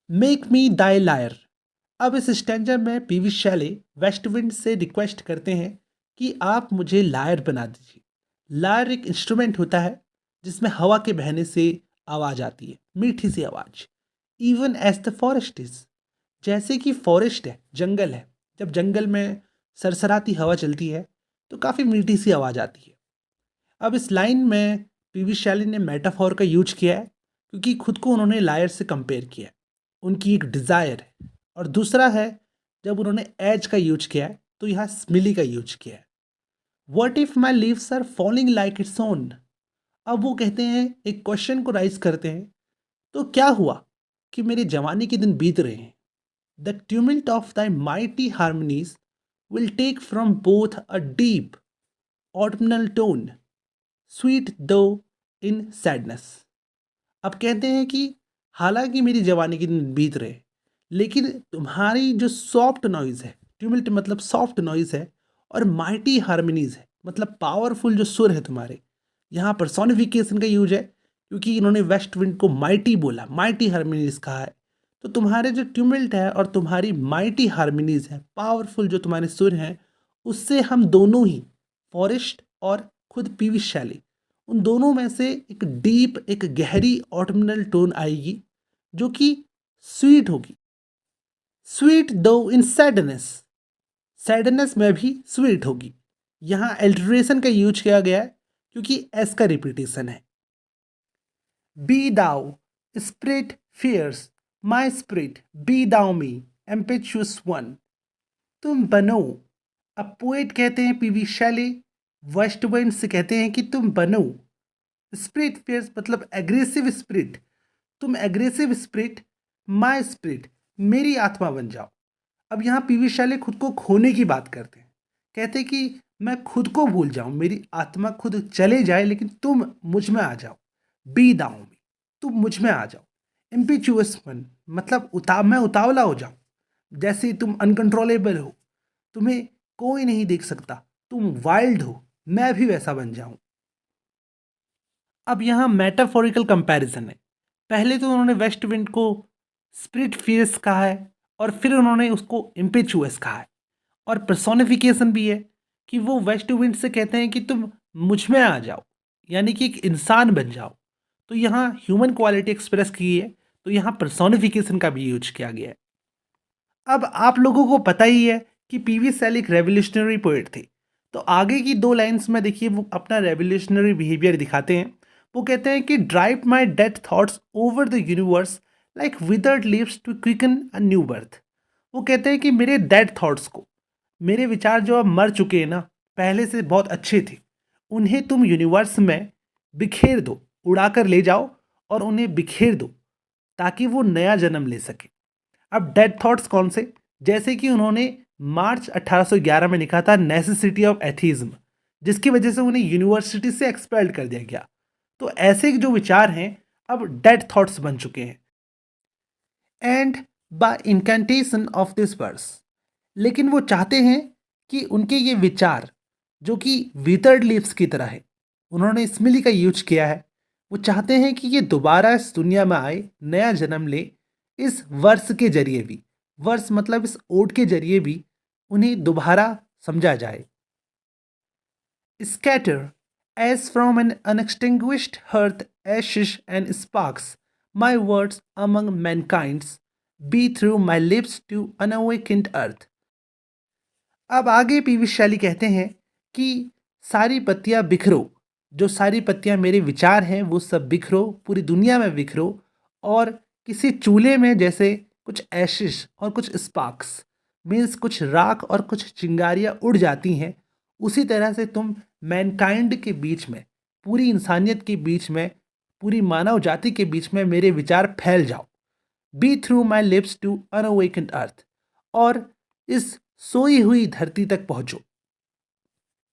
Make me दाई lawyer. अब इस stanza में पीवी शैले वेस्टविंड से रिक्वेस्ट करते हैं कि आप मुझे लायर बना दीजिए। लायर एक इंस्ट्रूमेंट होता है जिसमें हवा के बहने से आवाज़ आती है, मीठी सी आवाज़। Even as the forest is, जैसे कि फॉरेस्ट है, जंगल है। जब जंगल में सरसराती हवा चलती है तो काफ़ी मीठी सी आवाज़ आती है। अब इस लाइन में पीवी शैली ने मेटाफोर का यूज किया है क्योंकि खुद को उन्होंने लायर से कंपेयर किया है। उनकी एक डिज़ायर है। और दूसरा है, जब उन्होंने एज का यूज किया है तो यहाँ स्मिली का यूज किया है। What if my leaves are falling like its own. अब वो कहते हैं, एक क्वेश्चन को राइज करते हैं, तो क्या हुआ कि मेरे जवानी के दिन बीत रहे हैं। The tumult of the mighty harmonies will take from both a deep autumnal tone, sweet though in sadness. अब कहते हैं कि हालांकि मेरी जवानी के दिन बीत रहे, लेकिन तुम्हारी जो सॉफ्ट नॉइज़ है, ट्यूमिल्ट मतलब सॉफ्ट नॉइज़ है, और माइटी हार्मनीज है मतलब पावरफुल जो सुर है तुम्हारे, यहाँ पर्सोनिफिकेशन का यूज है क्योंकि इन्होंने वेस्ट विंड को माइटी बोला, माइटी हार्मनीज कहा है। तो तुम्हारे जो ट्यूमिल्ट है और तुम्हारी माइटी हार्मनीज है, पावरफुल जो तुम्हारे सुर हैं, उससे हम दोनों ही, फॉरेस्ट और खुद पीवी शैली, उन दोनों में से एक डीप, एक गहरी ऑटमनल टोन आएगी जो कि स्वीट होगी। Sweet though in sadness, sadness में भी स्वीट होगी। यहाँ एल्ट्रेशन का यूज किया गया है क्योंकि एस का रिपीटेशन है। Be thou spirit fierce my spirit, be thou me impetuous one. तुम बनो। अब पोएट कहते हैं पीवी शैली, वेस्टविंड से कहते हैं कि तुम बनो। स्प्रिट फियर्स मतलब एग्रेसिव स्प्रिट, तुम एग्रेसिव स्प्रिट, माई स्प्रिट मेरी आत्मा बन जाओ। अब यहाँ पीवी शैले खुद को खोने की बात करते हैं, कहते हैं कि मैं खुद को भूल जाऊं, मेरी आत्मा खुद चले जाए, लेकिन तुम मुझ में आ जाओ। बी दाओ में, तुम मुझ में आ जाओ। इम्पिचुअस मन मतलब मैं उतावला हो जाऊं, जैसे तुम अनकंट्रोलेबल हो, तुम्हें कोई नहीं देख सकता, तुम वाइल्ड हो, मैं भी वैसा बन जाऊं। अब यहाँ मेटाफोरिकल कंपैरिजन है। पहले तो उन्होंने वेस्ट विंड को स्पिरिट फियर्स कहा है और फिर उन्होंने उसको इम्पेचुअस कहा है, और पर्सोनिफिकेशन भी है कि वो वेस्ट विंड से कहते हैं कि तुम मुझ में आ जाओ, यानी कि एक इंसान बन जाओ। तो यहाँ ह्यूमन क्वालिटी एक्सप्रेस की है, तो यहाँ पर्सोनिफिकेशन का भी यूज किया गया है। अब आप लोगों को पता ही है कि पीवी सेल एक रेवोल्यूशनरी पोएट थे। तो आगे की दो लाइंस में देखिए वो अपना रेवोल्यूशनरी बिहेवियर दिखाते हैं। वो कहते हैं कि drive my dead thoughts over the universe like withered leaves to quicken a new birth. वो कहते हैं कि मेरे डेड थॉट्स को, मेरे विचार जो अब मर चुके हैं ना, पहले से बहुत अच्छे थे, उन्हें तुम यूनिवर्स में बिखेर दो, उड़ाकर ले जाओ और उन्हें बिखेर दो ताकि वो नया जन्म ले सके। अब डेड थॉट्स कौन से, जैसे कि उन्होंने मार्च 1811 में लिखा था नेसेसिटी ऑफ एथीज्म, जिसकी वजह से उन्हें यूनिवर्सिटी से एक्सपेल्ड कर दिया गया। तो ऐसे जो विचार हैं अब डेड थॉट्स बन चुके हैं। And by incantation of this verse, लेकिन वो चाहते हैं कि उनके ये विचार जो कि विथर्ड लीव्स की तरह है, उन्होंने स्मिली का यूज किया है, वो चाहते हैं कि ये दोबारा इस दुनिया में आए, नया जन्म ले, इस वर्ष के जरिए भी, वर्ष मतलब इस ओट के जरिए भी उन्हें दोबारा समझा जाए। Scatter, as from an unextinguished hearth ashes and sparks, my words among mankind's be through my lips to unawakened earth. अब आगे पीवी शैली कहते हैं कि सारी पत्तियां बिखरो, जो सारी पत्तियां मेरे विचार हैं वो सब बिखरो, पूरी दुनिया में बिखरो, और किसी चूल्हे में जैसे कुछ एशिश और कुछ स्पार्क्स, मीन्स कुछ राख और कुछ चिंगारियां उड़ जाती हैं, उसी तरह से तुम मैनकाइंड के बीच में, पूरी इंसानियत के बीच में, पूरी मानव जाति के बीच में मेरे विचार फैल जाओ। Be through my lips to unawakened earth, और इस सोई हुई धरती तक पहुंचो।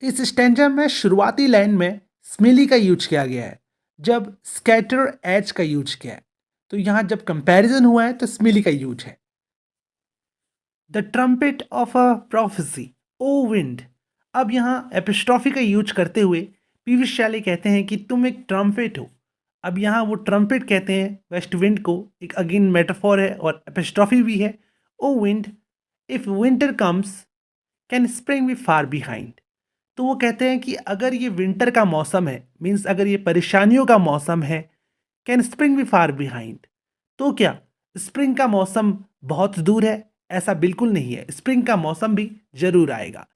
इस स्टैंजा में शुरुआती लाइन में स्मिली का यूज किया गया है, जब स्कैटर एच का यूज किया है। तो यहां जब कंपैरिजन हुआ है तो स्मिली का यूज है। The trumpet of a prophecy, o wind. अब यहाँ एपिस्ट्रॉफी का यूज करते हुए पीवी शैले कहते हैं कि तुम एक ट्रम्पेट हो, अब यहाँ वो ट्रम्पेट कहते हैं वेस्ट विंड को, एक अगेन मेटाफोर है और एपिस्ट्रॉफी भी है। O wind, if winter comes can spring be far behind. तो वो कहते हैं कि अगर ये विंटर का मौसम है, मीन्स अगर ये परेशानियों का मौसम है, can spring be far behind, तो क्या स्प्रिंग का मौसम बहुत दूर है? ऐसा बिल्कुल नहीं है, स्प्रिंग का मौसम भी जरूर आएगा।